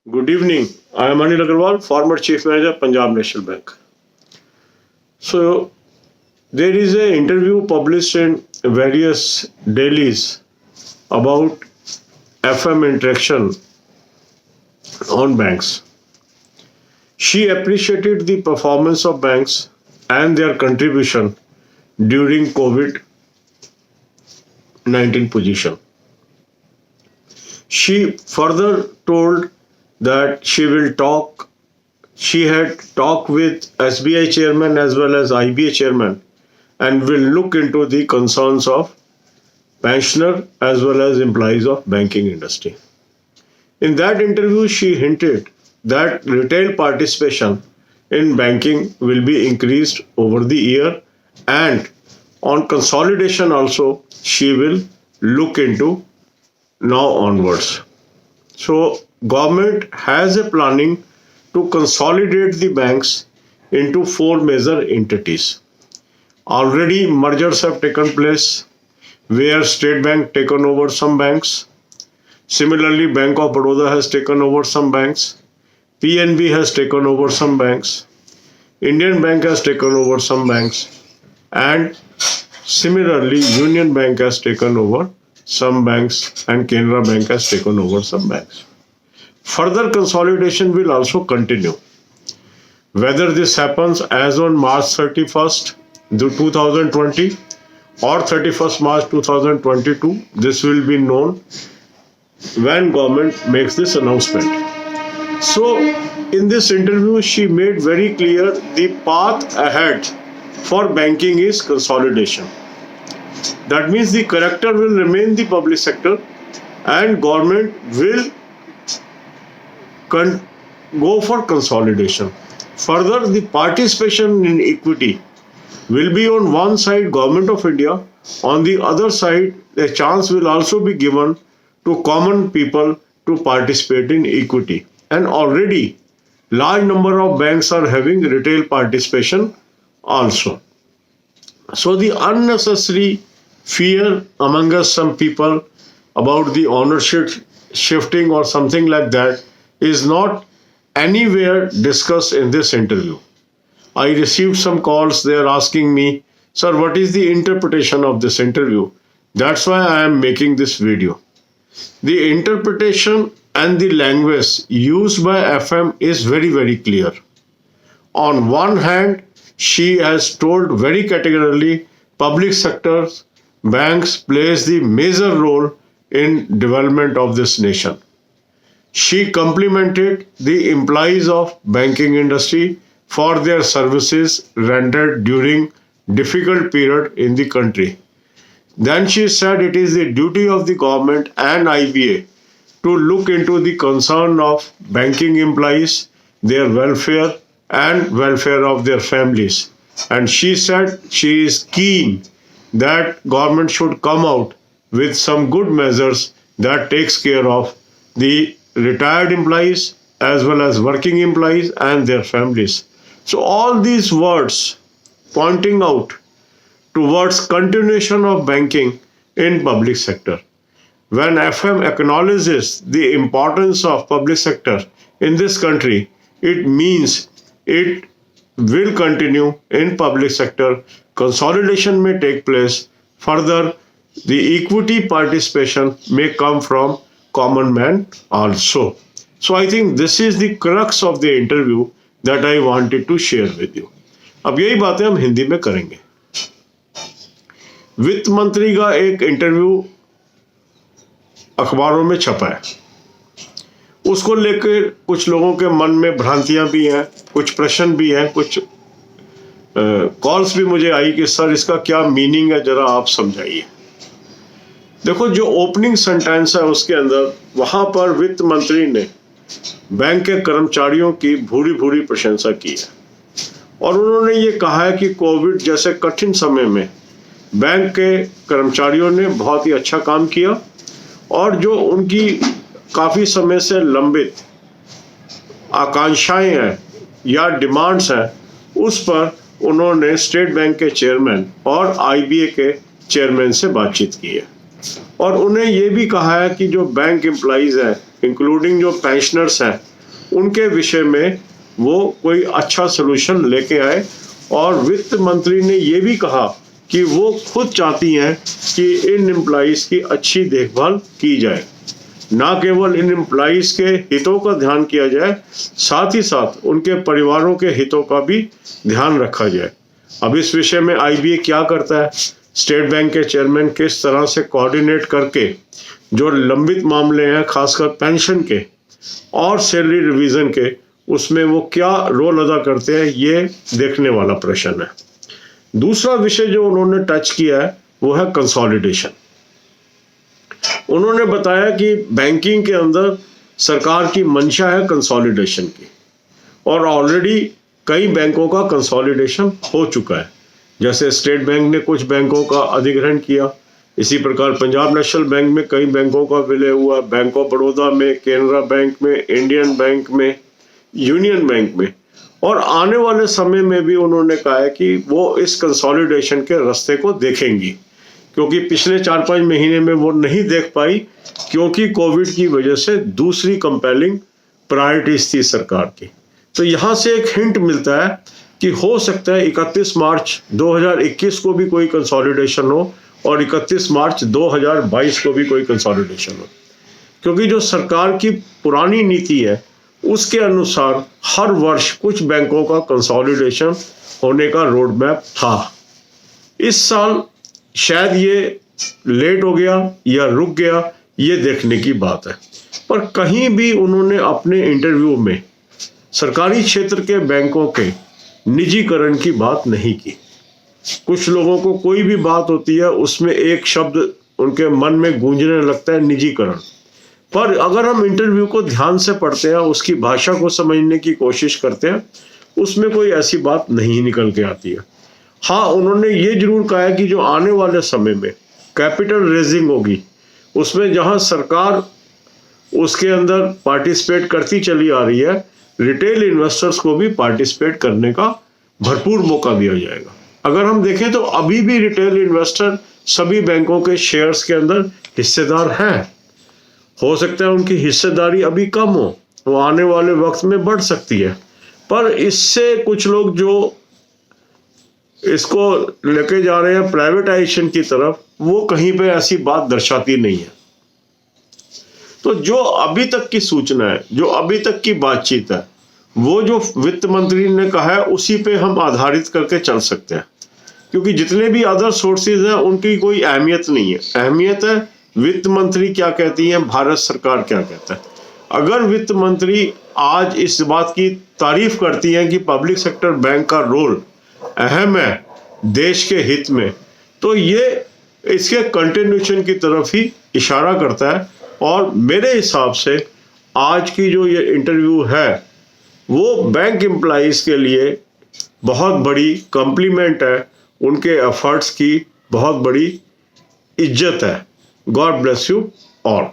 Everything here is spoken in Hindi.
Good evening. I am Anil Agarwal, former Chief Manager, Punjab National Bank. So, there is an interview published in various dailies about FM interaction on banks. She appreciated the performance of banks and their contribution during COVID 19 position. She further told that she had talked with SBI chairman as well as IBA chairman and will look into the concerns of pensioner as well as employees of banking industry. In that interview, she hinted that retail participation in banking will be increased over the year, and on consolidation also she will look into now onwards. So government has a planning to consolidate the banks into four major entities. Already mergers have taken place where State Bank taken over some banks. Similarly, Bank of Baroda has taken over some banks. PNB has taken over some banks. Indian Bank has taken over some banks. And similarly, Union Bank has taken over some banks and Canara Bank has taken over some banks. Further consolidation will also continue. Whether this happens as on March 31st, 2020 or 31st March 2022, this will be known when government makes this announcement. So, in this interview, she made very clear the path ahead for banking is consolidation. That means the character will remain the public sector and government will go for consolidation. Further, the participation in equity will be on one side Government of India, on the other side a chance will also be given to common people to participate in equity. And already large number of banks are having retail participation also. So the unnecessary fear among us some people about the ownership shifting or something like that is not anywhere discussed in this interview. I received some calls, they are asking me, sir, what is the interpretation of this interview? That's why I am making this video. The interpretation and the language used by FM is very, very clear. On one hand, she has told very categorically public sectors, banks plays the major role in development of this nation. She complimented the employees of banking industry for their services rendered during difficult period in the country. Then she said it is the duty of the government and IBA to look into the concern of banking employees, their welfare and welfare of their families. And she said she is keen that government should come out with some good measures that takes care of the retired employees as well as working employees and their families. So all these words pointing out towards continuation of banking in public sector. When FM acknowledges the importance of public sector in this country, it means it will continue in public sector. Consolidation may take place. Further, the equity participation may come from common man also. So I think this is the crux of the interview that I wanted to share with you. अब यही बातें हम हिंदी में करेंगे. वित्त मंत्री का एक इंटरव्यू अखबारों में छपा है. उसको लेकर कुछ लोगों के मन में भ्रांतियां भी हैं, कुछ प्रश्न भी हैं, कुछ कॉल्स भी मुझे आई कि सर इसका क्या मीनिंग है, जरा आप समझाइए. देखो, जो ओपनिंग सेंटेंस है उसके अंदर वहां पर वित्त मंत्री ने बैंक के कर्मचारियों की भूरी भूरी प्रशंसा की है और उन्होंने ये कहा है कि कोविड जैसे कठिन समय में बैंक के कर्मचारियों ने बहुत ही अच्छा काम किया और जो उनकी काफ़ी समय से लंबित आकांक्षाएं हैं या डिमांड्स हैं उस पर उन्होंने स्टेट बैंक के चेयरमैन और IBA के चेयरमैन से बातचीत की है और उन्हें ये भी कहा है कि जो बैंक एम्प्लॉइज हैं इंक्लूडिंग जो पेंशनर्स हैं उनके विषय में वो कोई अच्छा सलूशन लेके आए। और वित्त मंत्री ने ये भी कहा कि वो खुद चाहती हैं कि इन एम्प्लॉइज की अच्छी देखभाल की जाए, ना केवल इन एम्प्लॉइज के हितों का ध्यान किया जाए, साथ ही साथ उनके परिवारों के हितों का भी ध्यान रखा जाए। अब इस विषय में आईबीए क्या करता है, स्टेट बैंक के चेयरमैन किस तरह से कोऑर्डिनेट करके जो लंबित मामले हैं, खासकर पेंशन के और सैलरी रिवीजन के, उसमें वो क्या रोल अदा करते हैं, ये देखने वाला प्रश्न है। दूसरा विषय जो उन्होंने टच किया है वो है कंसोलिडेशन। उन्होंने बताया कि बैंकिंग के अंदर सरकार की मंशा है कंसोलिडेशन की, और ऑलरेडी कई बैंकों का कंसोलिडेशन हो चुका है। जैसे स्टेट बैंक ने कुछ बैंकों का अधिग्रहण किया, इसी प्रकार पंजाब नेशनल बैंक में कई बैंकों का विलय हुआ, बैंक ऑफ बड़ौदा में, केनरा बैंक में, इंडियन बैंक में, यूनियन बैंक में। और आने वाले समय में भी उन्होंने कहा है कि वो इस कंसोलिडेशन के रास्ते को देखेंगी, क्योंकि पिछले 4-5 महीने में वो नहीं देख पाई, क्योंकि कोविड की वजह से दूसरी कंपेलिंग प्रायोरिटीज थी सरकार की। तो यहाँ से एक हिंट मिलता है कि हो सकता है 31 मार्च 2021 को भी कोई कंसोलिडेशन हो और 31 मार्च 2022 को भी कोई कंसोलिडेशन हो, क्योंकि जो सरकार की पुरानी नीति है उसके अनुसार हर वर्ष कुछ बैंकों का कंसोलिडेशन होने का रोड मैप था। इस साल शायद ये लेट हो गया या रुक गया, ये देखने की बात है। पर कहीं भी उन्होंने अपने इंटरव्यू में सरकारी क्षेत्र के बैंकों के निजीकरण की बात नहीं की। कुछ लोगों को कोई भी बात होती है उसमें एक शब्द उनके मन में गूंजने लगता है, निजीकरण। पर अगर हम इंटरव्यू को ध्यान से पढ़ते हैं, उसकी भाषा को समझने की कोशिश करते हैं, उसमें कोई ऐसी बात नहीं निकल के आती है। हाँ, उन्होंने ये जरूर कहा है कि जो आने वाले समय में कैपिटल रेजिंग होगी, उसमें जहां सरकार उसके अंदर पार्टिसिपेट करती चली आ रही है, रिटेल इन्वेस्टर्स को भी पार्टिसिपेट करने का भरपूर मौका दिया जाएगा। अगर हम देखें तो अभी भी रिटेल इन्वेस्टर सभी बैंकों के शेयर्स के अंदर हिस्सेदार हैं। हो सकता है उनकी हिस्सेदारी अभी कम हो, वो आने वाले वक्त में बढ़ सकती है, पर इससे कुछ लोग जो इसको लेके जा रहे हैं प्राइवेटाइजेशन की तरफ, वो कहीं पे ऐसी बात दर्शाती नहीं है। तो जो अभी तक की सूचना है, जो अभी तक की बातचीत है, वो जो वित्त मंत्री ने कहा है उसी पे हम आधारित करके चल सकते हैं, क्योंकि जितने भी अदर सोर्सेज हैं उनकी कोई अहमियत नहीं है। अहमियत है वित्त मंत्री क्या कहती है, भारत सरकार क्या कहता है। अगर वित्त मंत्री आज इस बात की तारीफ करती है कि पब्लिक सेक्टर बैंक का रोल अहम है देश के हित में, तो ये इसके कंटिन्यूएशन की तरफ ही इशारा करता है। और मेरे हिसाब से आज की जो ये इंटरव्यू है वो बैंक एम्प्लॉइज के लिए बहुत बड़ी कॉम्प्लीमेंट है, उनके एफर्ट्स की बहुत बड़ी इज्जत है। God bless you all.